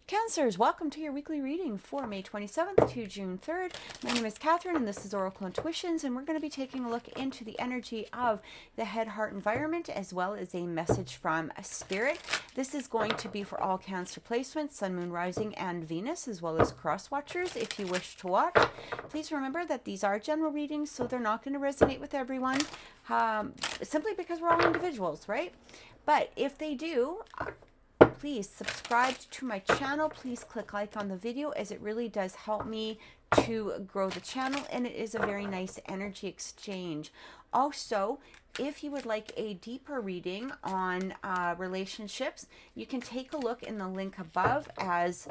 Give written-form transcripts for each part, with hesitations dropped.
Cancers, welcome to your weekly reading for May 27th to June 3rd. My name is Catherine and this is Oracle Intuitions, and we're going to be taking a look into the energy of the head heart environment as well as a message from Spirit. This is going to be for all Cancer placements, Sun, Moon, Rising, and Venus, as well as cross watchers. If you wish to watch, please remember that these are general readings, so they're not going to resonate with everyone, simply because we're all individuals, right? But if they do, please subscribe to my channel. Please click like on the video, as it really does help me to grow the channel, and it is a very nice energy exchange. Also, if you would like a deeper reading on relationships, you can take a look in the link above, as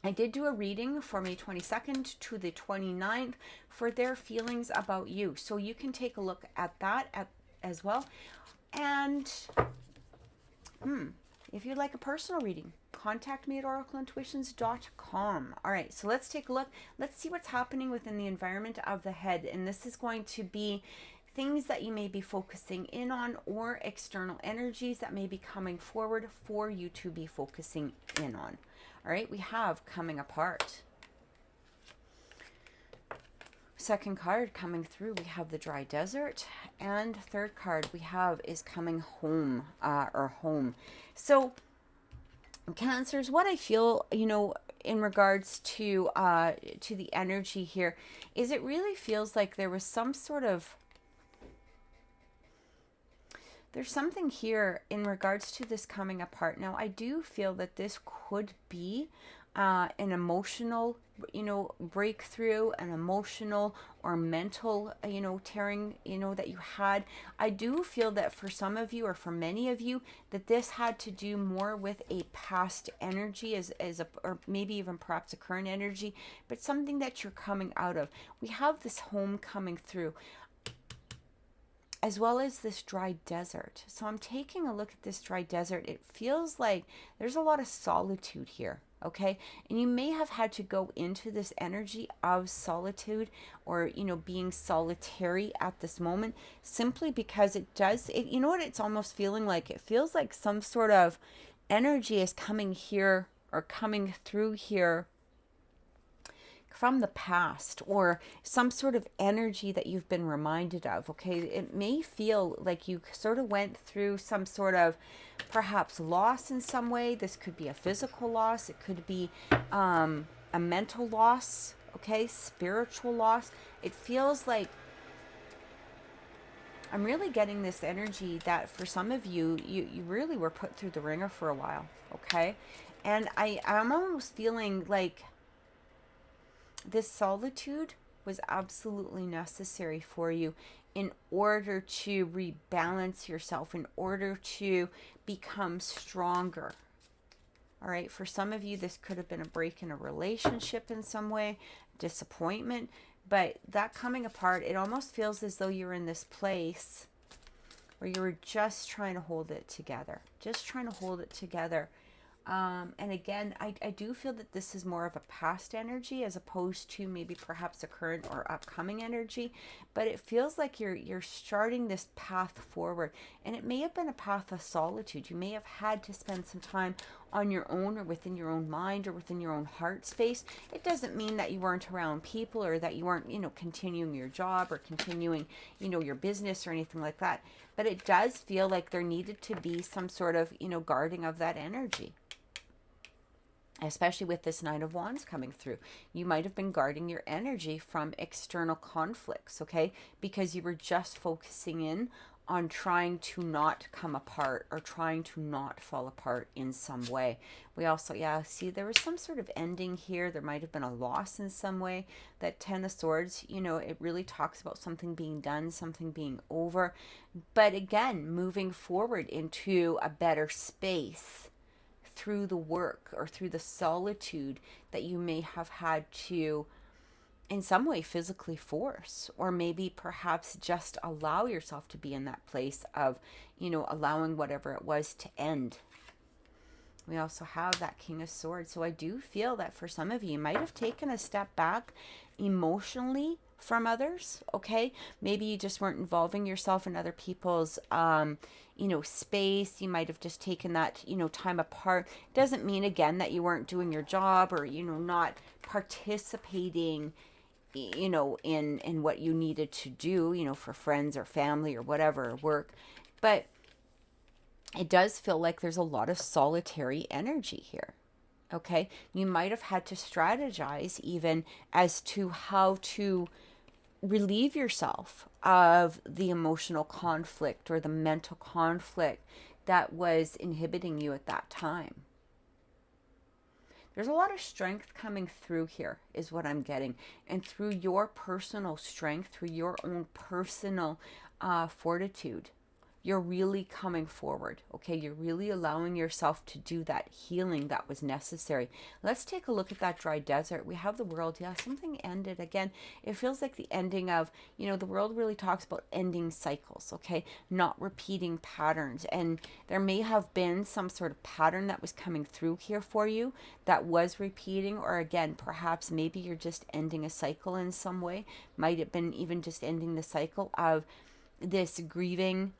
I did do a reading for May 22nd to the 29th for their feelings about you. So you can take a look at that as well. And if you'd like a personal reading, contact me at oracleintuitions.com. All right, so let's take a look. Let's see what's happening within the environment of the head. And this is going to be things that you may be focusing in on, or external energies that may be coming forward for you to be focusing in on. All right, we have coming apart. Second card coming through, we have the dry desert, and third card we have is coming home, or home. So Cancers, what I feel, in regards to the energy here, is it really feels like there was some sort of, there's something here in regards to this coming apart. Now, I do feel that this could be an emotional, breakthrough, an emotional or mental, tearing, that you had. I do feel that for some of you, or for many of you, that this had to do more with a past energy, or maybe even perhaps a current energy, but something that you're coming out of. We have this home coming through, as well as this dry desert. So I'm taking a look at this dry desert. It feels like there's a lot of solitude here, okay? And you may have had to go into this energy of solitude, or, being solitary at this moment, simply because it's almost feeling like, it feels like some sort of energy is coming here, or coming through here, from the past, or some sort of energy that you've been reminded of, okay? It may feel like you sort of went through some sort of perhaps loss in some way. This could be a physical loss. It could be a mental loss, okay? Spiritual loss. It feels like I'm really getting this energy that for some of you, you really were put through the ringer for a while, okay? And I'm almost feeling like this solitude was absolutely necessary for you in order to rebalance yourself, in order to become stronger. All right, for some of you, this could have been a break in a relationship in some way, disappointment, but that coming apart, it almost feels as though you're in this place where you were just trying to hold it together, and again, I do feel that this is more of a past energy as opposed to maybe perhaps a current or upcoming energy, but it feels like you're starting this path forward, and it may have been a path of solitude. You may have had to spend some time on your own, or within your own mind, or within your own heart space. It doesn't mean that you weren't around people, or that you weren't, continuing your job, or continuing, your business, or anything like that, but it does feel like there needed to be some sort of, guarding of that energy. Especially with this Nine of Wands coming through. You might have been guarding your energy from external conflicts, okay? Because you were just focusing in on trying to not come apart, or trying to not fall apart in some way. We also, see there was some sort of ending here. There might have been a loss in some way. That Ten of Swords, it really talks about something being done, something being over. But again, moving forward into a better space, through the work or through the solitude that you may have had to in some way physically force, or maybe perhaps just allow yourself to be in that place of, allowing whatever it was to end. We also have that King of Swords. So I do feel that for some of you, you might have taken a step back emotionally from others, okay? Maybe you just weren't involving yourself in other people's, space. You might have just taken that, time apart. Doesn't mean, again, that you weren't doing your job or, not participating, in what you needed to do, for friends or family or whatever, or work. But it does feel like there's a lot of solitary energy here. Okay, you might have had to strategize even as to how to relieve yourself of the emotional conflict or the mental conflict that was inhibiting you at that time. There's a lot of strength coming through here, is what I'm getting. And through your personal strength, through your own personal fortitude, you're really coming forward, okay? You're really allowing yourself to do that healing that was necessary. Let's take a look at that dry desert. We have the world. Yeah, something ended. Again, it feels like the ending of, the world really talks about ending cycles, okay? Not repeating patterns. And there may have been some sort of pattern that was coming through here for you that was repeating, or again, perhaps maybe you're just ending a cycle in some way. Might have been even just ending the cycle of this grieving,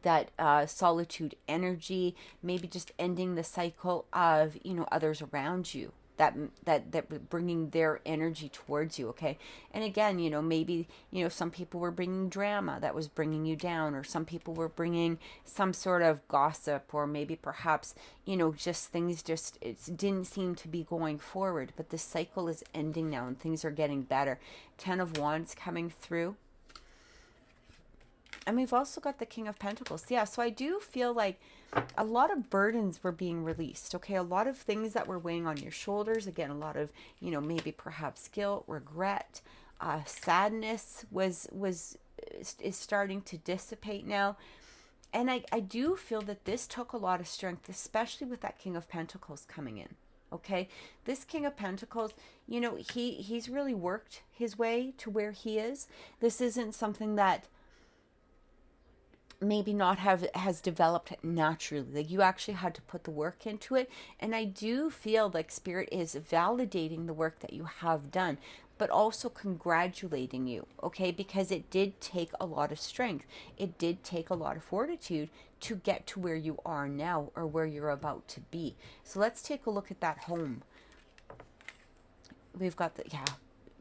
that solitude energy, maybe just ending the cycle of others around you that bringing their energy towards you, okay? And again, maybe some people were bringing drama that was bringing you down, or some people were bringing some sort of gossip, or maybe perhaps just things it didn't seem to be going forward. But this cycle is ending now and things are getting better. 10 of Wands coming through. And we've also got the King of Pentacles. Yeah, so I do feel like a lot of burdens were being released, okay? A lot of things that were weighing on your shoulders. Again, a lot of, maybe perhaps guilt, regret, sadness is starting to dissipate now. And I do feel that this took a lot of strength, especially with that King of Pentacles coming in. Okay, this King of Pentacles, he's really worked his way to where he is. This isn't something that maybe not has developed naturally. Like, you actually had to put the work into it. And I do feel like Spirit is validating the work that you have done, but also congratulating you, okay? Because it did take a lot of strength. It did take a lot of fortitude to get to where you are now, or where you're about to be. So let's take a look at that home. We've got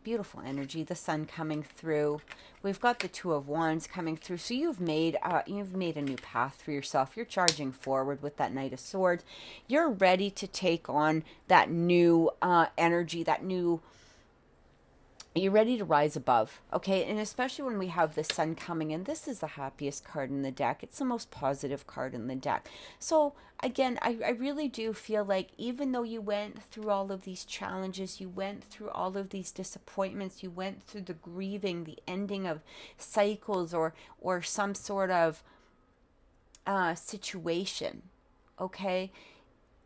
beautiful energy, the Sun coming through. We've got the Two of Wands coming through. So you've made a new path for yourself. You're charging forward with that Knight of Swords. You're ready to take on that new energy, you're ready to rise above, okay? And especially when we have the Sun coming in, this is the happiest card in the deck. It's the most positive card in the deck. So again, I really do feel like, even though you went through all of these challenges, you went through all of these disappointments, you went through the grieving, the ending of cycles, or some sort of situation, okay?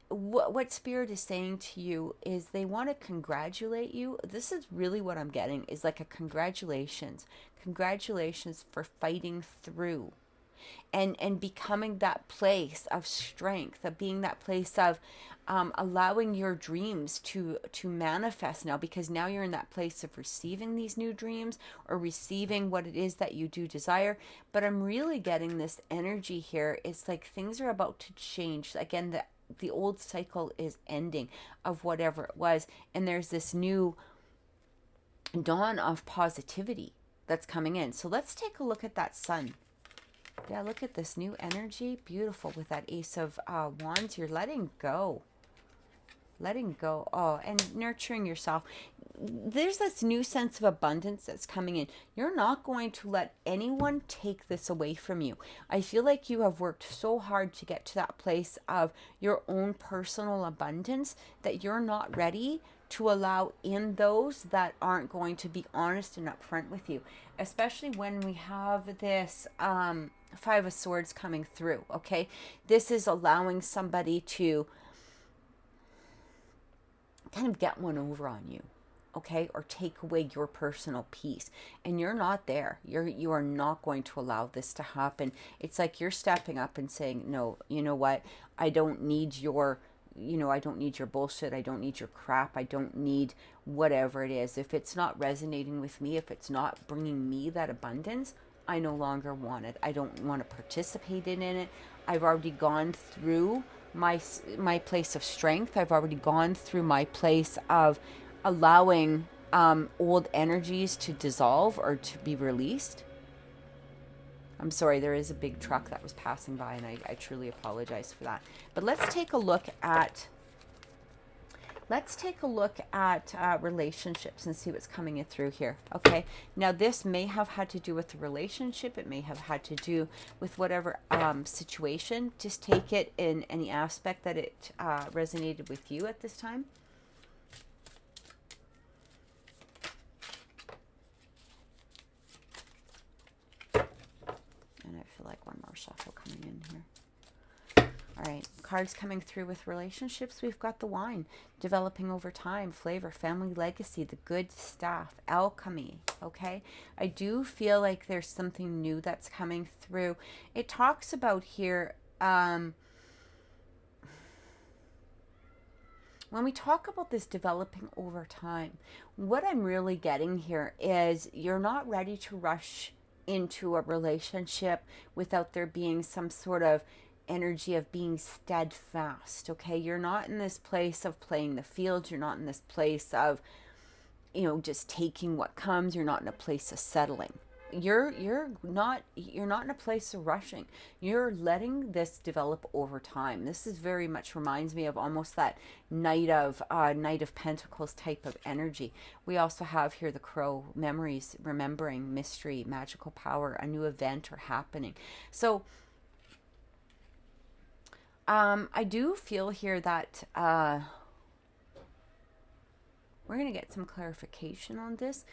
What Spirit is saying to you is they want to congratulate you. This is really what I'm getting, is like a congratulations for fighting through and becoming that place of strength, of being that place of allowing your dreams to manifest now, because now you're in that place of receiving these new dreams, or receiving what it is that you do desire. But I'm really getting this energy here. It's like things are about to change. Again, the old cycle is ending of whatever it was, and there's this new dawn of positivity that's coming in. So let's take a look at that Sun. Yeah, look at this new energy. Beautiful. With that Ace of Wands, you're letting go. And nurturing yourself. There's this new sense of abundance that's coming in. You're not going to let anyone take this away from you. I feel like you have worked so hard to get to that place of your own personal abundance that you're not ready to allow in those that aren't going to be honest and upfront with you, especially when we have this Five of Swords coming through, okay? This is allowing somebody to kind of get one over on you, okay, or take away your personal peace, and you're not there. You are not going to allow this to happen. It's like you're stepping up and saying, no, you know what, I don't need your you know, I don't need your bullshit. I don't need your crap. I don't need whatever it is. If it's not resonating with me, if it's not bringing me that abundance, I no longer want it. I don't want to participate in it. I've already gone through my place of strength. I've already gone through my place of allowing old energies to dissolve or to be released. I'm sorry, there is a big truck that was passing by, and I truly apologize for that. But let's take a look at relationships and see what's coming in through here. Okay, now this may have had to do with the relationship. It may have had to do with whatever situation. Just take it in any aspect that it resonated with you at this time. And I feel like one more shuffle coming in here. All right, cards coming through with relationships. We've got the wine, developing over time, flavor, family legacy, the good stuff, alchemy, okay? I do feel like there's something new that's coming through. It talks about here, when we talk about this developing over time, what I'm really getting here is you're not ready to rush into a relationship without there being some sort of energy of being steadfast. Okay, you're not in this place of playing the field. You're not in this place of, you know, just taking what comes. You're not in a place of settling. You're not in a place of rushing. You're letting this develop over time. This is very much reminds me of almost that Knight of Pentacles type of energy. We also have here the Crow, memories, remembering, mystery, magical power, a new event or happening. So I do feel here that we're going to get some clarification on this.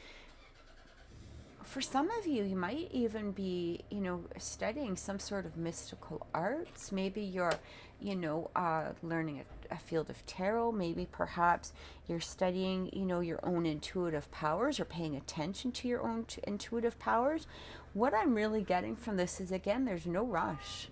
For some of you, you might even be, you know, studying some sort of mystical arts. Maybe you're, you know, learning a field of tarot. Maybe perhaps you're studying, you know, your own intuitive powers or paying attention to your own intuitive powers. What I'm really getting from this is, again, there's no rush.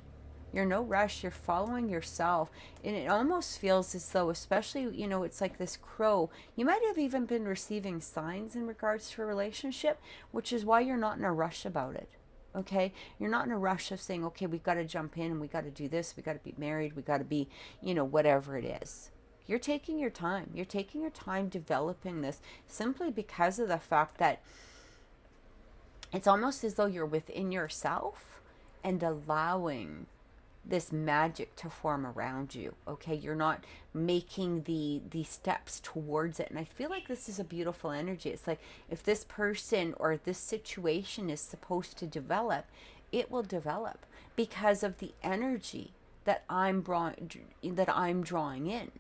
You're no rush. You're following yourself. And it almost feels as though, especially, you know, it's like this crow. You might have even been receiving signs in regards to a relationship, which is why you're not in a rush about it. Okay? You're not in a rush of saying, okay, we've got to jump in and we got to do this. We got to be married. We got to be, you know, whatever it is. You're taking your time. You're taking your time developing this simply because of the fact that it's almost as though you're within yourself and allowing this magic to form around you. Okay, you're not making the steps towards it. And I feel like this is a beautiful energy. It's like if this person or this situation is supposed to develop, it will develop because of the energy that I'm drawing in.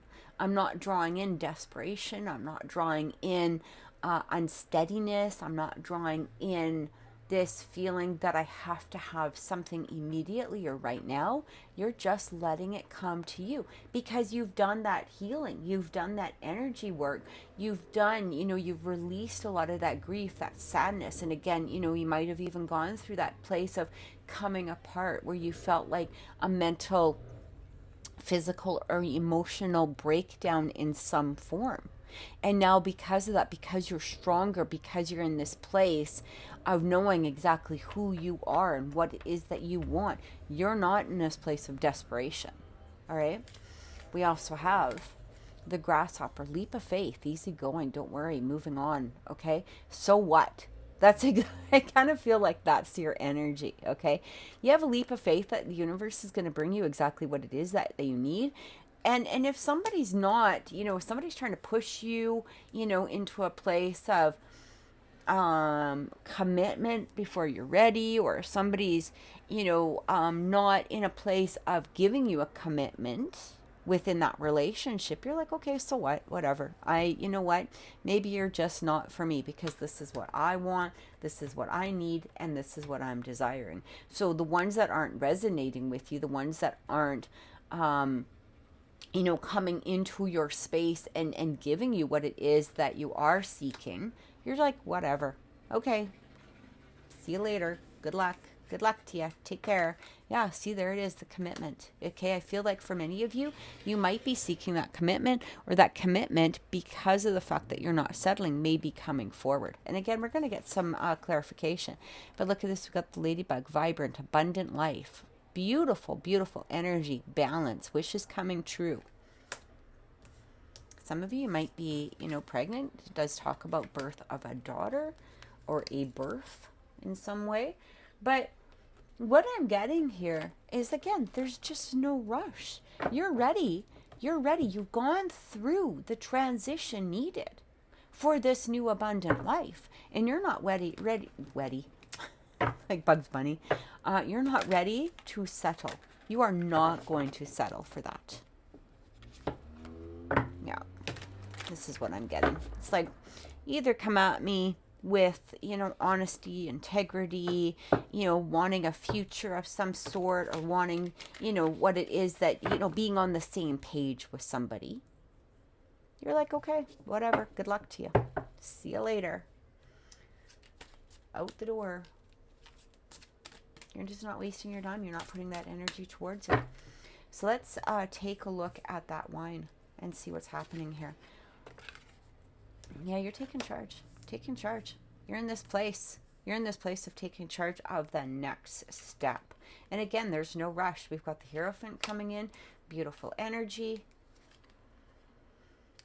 I'm not drawing in desperation. I'm not drawing in unsteadiness. I'm not drawing in this feeling that I have to have something immediately or right now. You're just letting it come to you because you've done that healing. You've done that energy work. You've done, you know, you've released a lot of that grief, that sadness. And again, you know, you might have even gone through that place of coming apart where you felt like a mental, physical, or emotional breakdown in some form. And now because of that, because you're stronger, because you're in this place of knowing exactly who you are and what it is that you want, you're not in this place of desperation. All right. We also have the grasshopper, leap of faith, easy going, don't worry, moving on. Okay. So what? That's I kind of feel like that's your energy. Okay. You have a leap of faith that the universe is going to bring you exactly what it is that you need. And if somebody's not, you know, if somebody's trying to push you, you know, into a place of commitment before you're ready, or somebody's, you know, not in a place of giving you a commitment within that relationship, you're like, okay, so what, whatever. You know what, maybe you're just not for me because this is what I want, this is what I need, and this is what I'm desiring. So the ones that aren't resonating with you, the ones that aren't, you know, coming into your space and giving you what it is that you are seeking, you're like, whatever. Okay. See you later. Good luck. Good luck to you. Take care. Yeah, see, there it is, the commitment. Okay, I feel like for many of you, you might be seeking that commitment, or that commitment, because of the fact that you're not settling, may be coming forward. And again, we're going to get some clarification. But look at this. We've got the ladybug, vibrant, abundant life. Beautiful, beautiful energy, balance, wishes coming true. Some of you might be, pregnant. It does talk about birth of a daughter or a birth in some way. But what I'm getting here is, again, there's just no rush. You're ready. You're ready. You've gone through the transition needed for this new abundant life. And you're not ready, like Bugs Bunny. You're not ready to settle. You are not going to settle for that. Yeah. This is what I'm getting. It's like, either come at me with, honesty, integrity, wanting a future of some sort, or wanting, what it is that, being on the same page with somebody. You're like, okay, whatever. Good luck to you. See you later. Out the door. You're just not wasting your time. You're not putting that energy towards it. So let's take a look at that wine and see what's happening here. Yeah, you're taking charge. Taking charge. You're in this place. You're in this place of taking charge of the next step. And again, there's no rush. We've got the Hierophant coming in. Beautiful energy.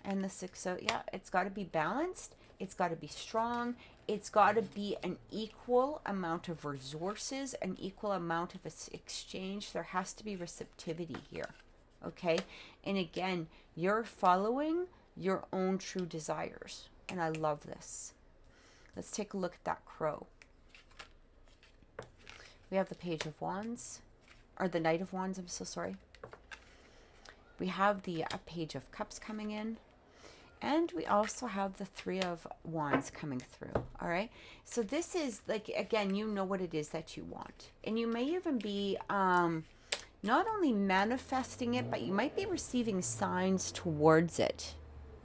And the 6, so yeah, it's got to be balanced. It's got to be strong. It's got to be an equal amount of resources, an equal amount of exchange. There has to be receptivity here. Okay? And again, you're following your own true desires. And I love this. Let's take a look at that crow. We have the Page of Wands, or the Knight of Wands, I'm so sorry. We have the Page of Cups coming in. And we also have the 3 of Wands coming through. All right. So this is like, again, you know what it is that you want. And you may even be not only manifesting it, but you might be receiving signs towards it.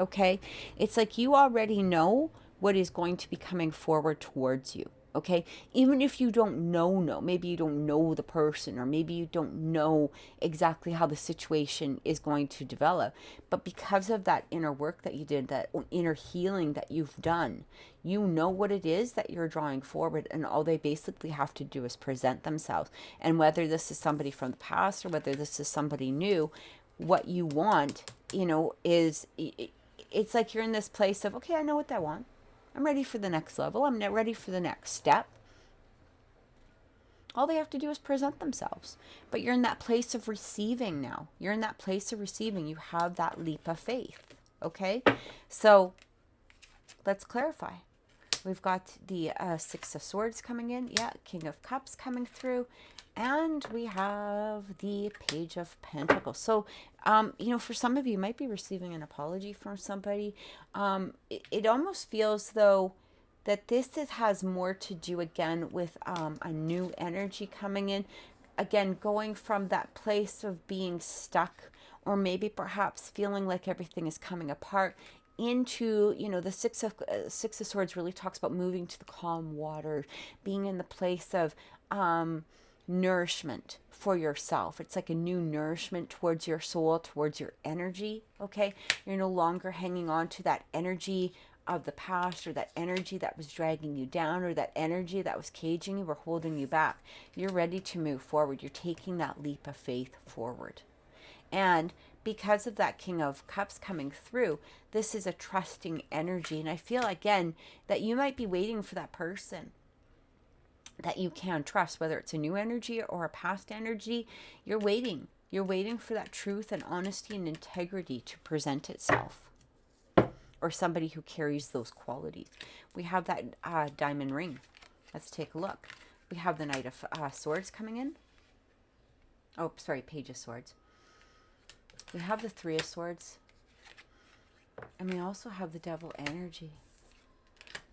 Okay. It's like you already know what is going to be coming forward towards you. Okay. Even if you don't know, maybe you don't know the person, or maybe you don't know exactly how the situation is going to develop. But because of that inner work that you did, that inner healing that you've done, you know what it is that you're drawing forward. And all they basically have to do is present themselves. And whether this is somebody from the past or whether this is somebody new, what you want, is, it's like you're in this place of, okay, I know what I want. I'm ready for the next level. I'm ready for the next step. All they have to do is present themselves. But you're in that place of receiving now. You're in that place of receiving. You have that leap of faith. Okay? So let's clarify. We've got the 6 of Swords coming in. Yeah, King of Cups coming through. And we have the Page of Pentacles. So, for some of you, you might be receiving an apology from somebody. It almost feels, though, that this has more to do, again, with a new energy coming in. Again, going from that place of being stuck, or maybe perhaps feeling like everything is coming apart, into, the Six of Swords really talks about moving to the calm water, being in the place of nourishment for yourself. It's like a new nourishment towards your soul, towards your energy. Okay, you're no longer hanging on to that energy of the past, or that energy that was dragging you down, or that energy that was caging you or holding you back. You're ready to move forward. You're taking that leap of faith forward. And because of that King of Cups coming through, this is a trusting energy. And I feel, again, that you might be waiting for that person that you can trust, whether it's a new energy or a past energy. You're waiting. You're waiting for that truth and honesty and integrity to present itself, or somebody who carries those qualities. We have that diamond ring. Let's take a look. We have the Knight of Swords coming in. Oh, sorry, Page of Swords. We have the 3 of Swords. And we also have the Devil energy.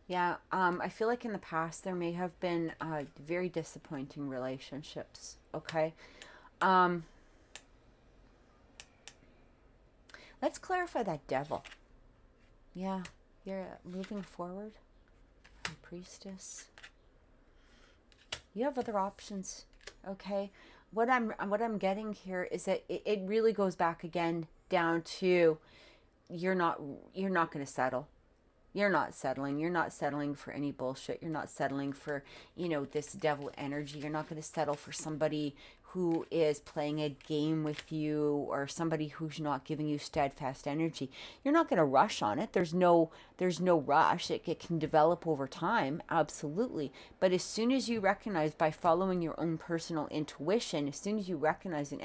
Yeah, I feel like in the past there may have been very disappointing relationships, okay? Let's clarify that Devil. Yeah, you're moving forward. High Priestess. You have other options, okay? What I'm getting here is that it really goes back again down to you're not going to settle. You're not settling. You're not settling for any bullshit. You're not settling for, this devil energy. You're not going to settle for somebody who is playing a game with you or somebody who's not giving you steadfast energy. You're not going to rush on it. There's no rush. It can develop over time, absolutely. But as soon as you recognize, by following your own personal intuition, as soon as you recognize an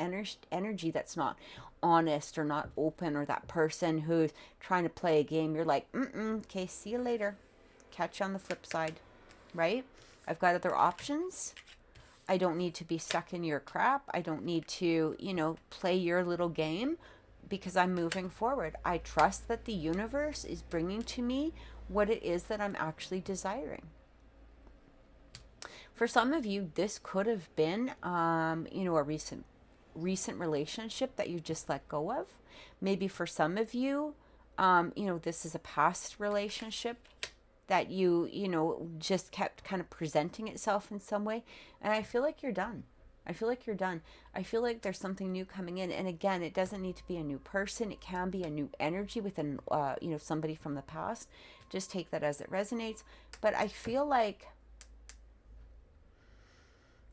energy that's not honest or not open, or that person who's trying to play a game, you're like, okay, see you later. Catch you on the flip side, right? I've got other options. I don't need to be stuck in your crap. I don't need to, play your little game, because I'm moving forward. I trust that the universe is bringing to me what it is that I'm actually desiring. For some of you, this could have been, a recent relationship that you just let go of. Maybe for some of you, this is a past relationship that you just kept kind of presenting itself in some way. And I feel like you're done. I feel like there's something new coming in. And again, it doesn't need to be a new person. It can be a new energy within, somebody from the past. Just take that as it resonates. But I feel like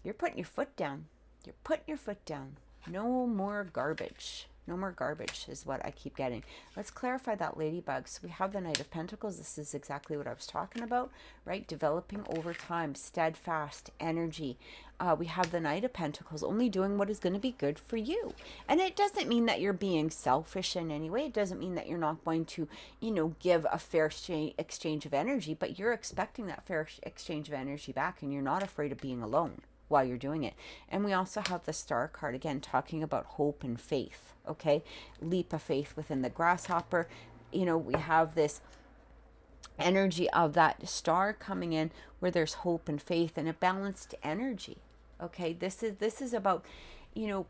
you're putting your foot down. You're putting your foot down. No more garbage. No more garbage is what I keep getting. Let's clarify that, ladybug. So we have the Knight of Pentacles. This is exactly what I was talking about, right? Developing over time, steadfast energy. We have the Knight of Pentacles, only doing what is going to be good for you. And it doesn't mean that you're being selfish in any way. It doesn't mean that you're not going to, give a fair exchange of energy, but you're expecting that fair exchange of energy back, and you're not afraid of being alone while you're doing it. And we also have the Star card, again, talking about hope and faith, okay? Leap of faith within the grasshopper. We have this energy of that star coming in where there's hope and faith and a balanced energy, okay? This is about,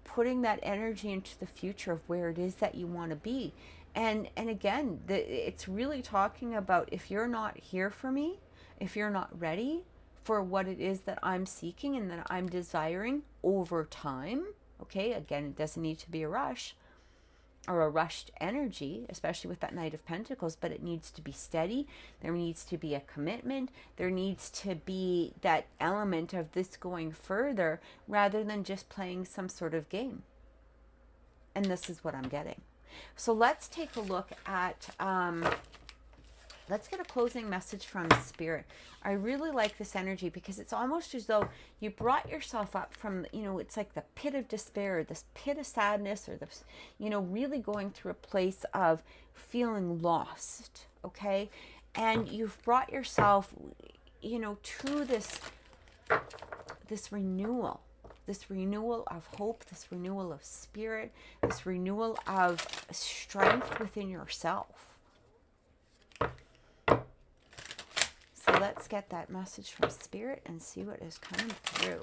putting that energy into the future of where it is that you want to be. And again, it's really talking about, if you're not here for me, if you're not ready for what it is that I'm seeking and that I'm desiring over time, okay? Again, it doesn't need to be a rush or a rushed energy, especially with that Knight of Pentacles, but it needs to be steady. There needs to be a commitment. There needs to be that element of this going further rather than just playing some sort of game. And this is what I'm getting. So let's take a look at... let's get a closing message from Spirit. I really like this energy because it's almost as though you brought yourself up from, it's like the pit of despair, this pit of sadness, or this, really going through a place of feeling lost, okay? And you've brought yourself, to this renewal of hope, this renewal of spirit, this renewal of strength within yourself. So let's get that message from Spirit and see what is coming through.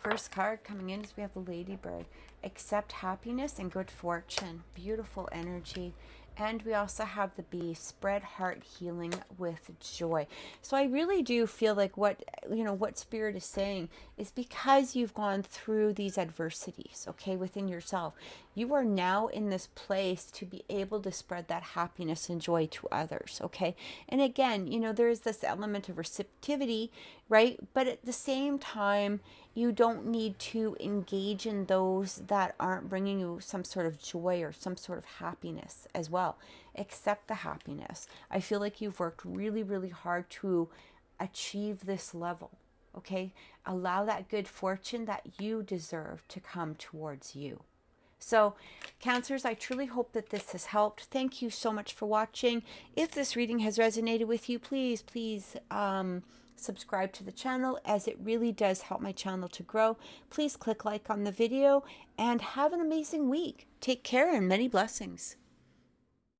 First card coming in is we have the Ladybird. Accept happiness and good fortune. Beautiful energy. And we also have the Bee. Spread heart healing with joy. So I really do feel like what Spirit is saying is, because you've gone through these adversities, okay, within yourself, you are now in this place to be able to spread that happiness and joy to others, okay? And again, there is this element of receptivity, right? But at the same time, you don't need to engage in those that aren't bringing you some sort of joy or some sort of happiness as well. Accept the happiness. I feel like you've worked really, really hard to achieve this level, okay? Allow that good fortune that you deserve to come towards you. So, Cancers, I truly hope that this has helped. Thank you so much for watching. If this reading has resonated with you, please, subscribe to the channel, as it really does help my channel to grow. Please click like on the video and have an amazing week. Take care and many blessings.